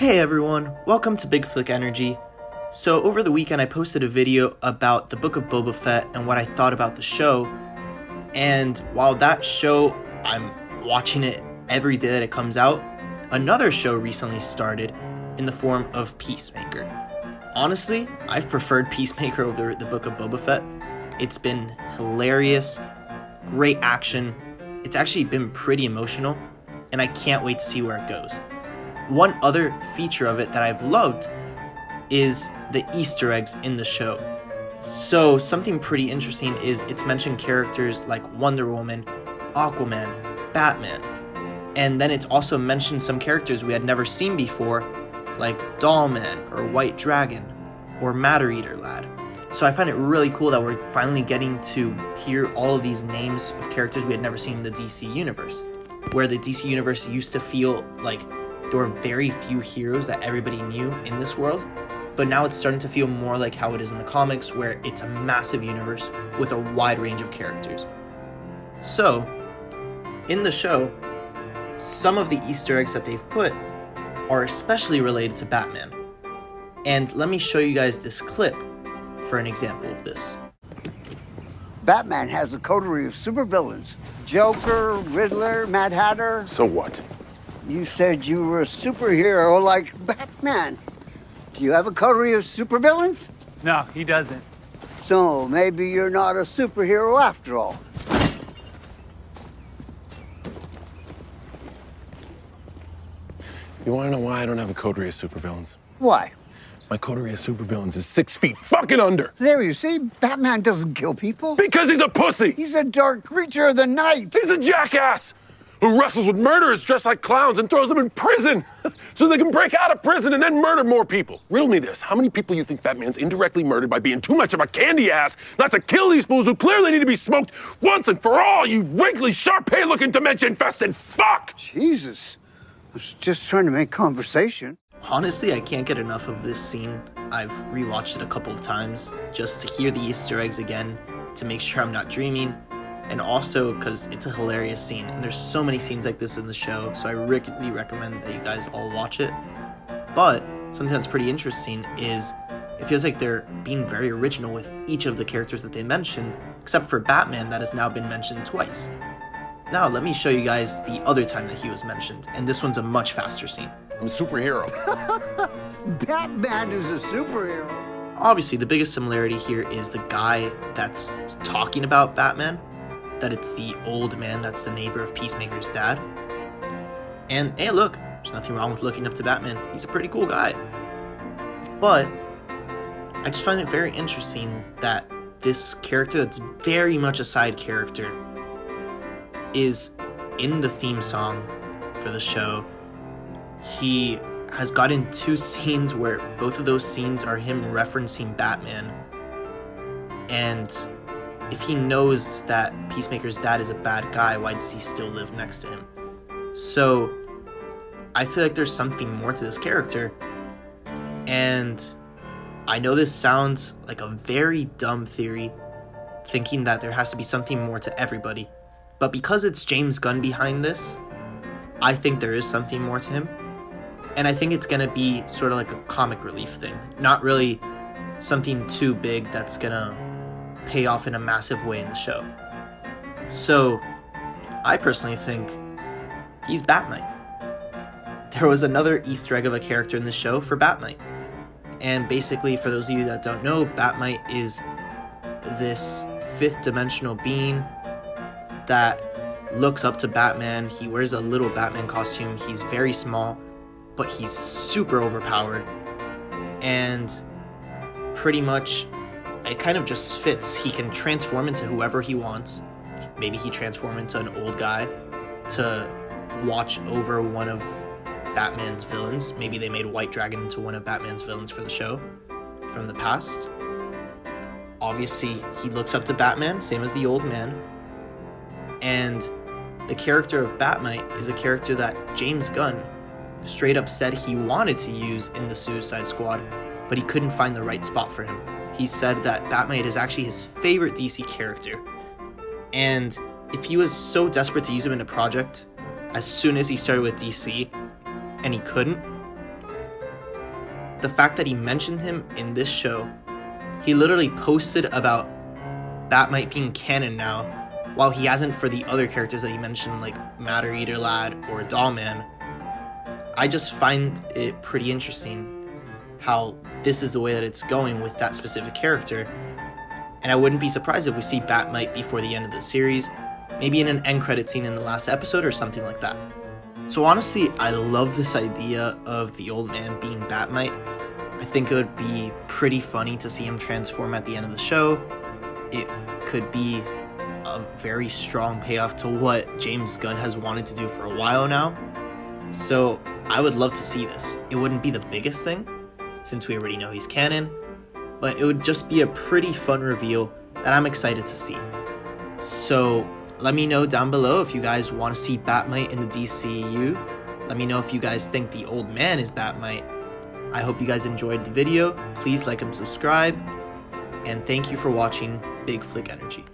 Hey everyone, welcome to Big Flick Energy. So over the weekend I posted a video about the Book of Boba Fett and what I thought about the show. And while that show, I'm watching it every day that it comes out, another show recently started in the form of Peacemaker. Honestly, I've preferred Peacemaker over the Book of Boba Fett. It's been hilarious, great action. It's actually been pretty emotional, and I can't wait to see where it goes. One other feature of it that I've loved is the Easter eggs in the show. So something pretty interesting is it's mentioned characters like Wonder Woman, Aquaman, Batman, and then it's also mentioned some characters we had never seen before, like Dollman or White Dragon or Matter Eater Lad. So I find it really cool that we're finally getting to hear all of these names of characters we had never seen in the DC universe, where the DC universe used to feel like there were very few heroes that everybody knew in this world, but now it's starting to feel more like how it is in the comics, where it's a massive universe with a wide range of characters. So, in the show, some of the Easter eggs that they've put are especially related to Batman. And let me show you guys this clip for an example of this. Batman has a coterie of supervillains. Joker, Riddler, Mad Hatter. So what? You said you were a superhero like Batman. Do you have a coterie of supervillains? No, he doesn't. So maybe you're not a superhero after all. You wanna know why I don't have a coterie of supervillains? Why? My coterie of supervillains is 6 feet fucking under. There, you see, Batman doesn't kill people. Because he's a pussy! He's a dark creature of the night. He's a jackass! Who wrestles with murderers dressed like clowns and throws them in prison so they can break out of prison and then murder more people. Riddle me this. How many people you think Batman's indirectly murdered by being too much of a candy ass not to kill these fools who clearly need to be smoked once and for all, you wrinkly, Shar-Pei looking dementia-infested fuck! Jesus. I was just trying to make conversation. Honestly, I can't get enough of this scene. I've rewatched it a couple of times just to hear the Easter eggs again, to make sure I'm not dreaming, and also because it's a hilarious scene, and there's so many scenes like this in the show, so I really recommend that you guys all watch it. But something that's pretty interesting is it feels like they're being very original with each of the characters that they mention, except for Batman, that has now been mentioned twice. Now let me show you guys the other time that he was mentioned, and this one's a much faster scene. I'm a superhero. Batman is a superhero. Obviously, the biggest similarity here is the guy that's talking about Batman, that it's the old man that's the neighbor of Peacemaker's dad. And hey, look, there's nothing wrong with looking up to Batman. He's a pretty cool guy. But I just find it very interesting that this character that's very much a side character is in the theme song for the show. He has gotten 2 scenes where both of those scenes are him referencing Batman. And if he knows that Peacemaker's dad is a bad guy, why does he still live next to him? So I feel like there's something more to this character. And I know this sounds like a very dumb theory, thinking that there has to be something more to everybody. But because it's James Gunn behind this, I think there is something more to him. And I think it's going to be sort of like a comic relief thing. Not really something too big that's going to pay off in a massive way in the show. So, I personally think he's Bat-Mite. There was another Easter egg of a character in the show for Bat-Mite. And basically, for those of you that don't know, Bat-Mite is this 5th dimensional being that looks up to Batman. He wears a little Batman costume. He's very small, but he's super overpowered. And pretty much, it kind of just fits. He can transform into whoever he wants. Maybe he transformed into an old guy to watch over one of Batman's villains. Maybe they made White Dragon into one of Batman's villains for the show from the past. Obviously, he looks up to Batman, same as the old man. And the character of Bat-Mite is a character that James Gunn straight up said he wanted to use in the Suicide Squad, but he couldn't find the right spot for him. He said that Bat-Mite is actually his favorite DC character. And if he was so desperate to use him in a project, as soon as he started with DC, and he couldn't, the fact that he mentioned him in this show, he literally posted about Bat-Mite being canon now, while he hasn't for the other characters that he mentioned, like Matter Eater Lad or Dollman. I just find it pretty interesting how this is the way that it's going with that specific character. And I wouldn't be surprised if we see Bat-Mite before the end of the series, maybe in an end credit scene in the last episode or something like that. So honestly, I love this idea of the old man being Bat-Mite. I think it would be pretty funny to see him transform at the end of the show. It could be a very strong payoff to what James Gunn has wanted to do for a while now. So I would love to see this. It wouldn't be the biggest thing, since we already know he's canon, but it would just be a pretty fun reveal that I'm excited to see. So let me know down below if you guys want to see Bat-Mite in the DCEU. Let me know if you guys think the old man is Bat-Mite. I hope you guys enjoyed the video. Please like and subscribe. And thank you for watching Big Flick Energy.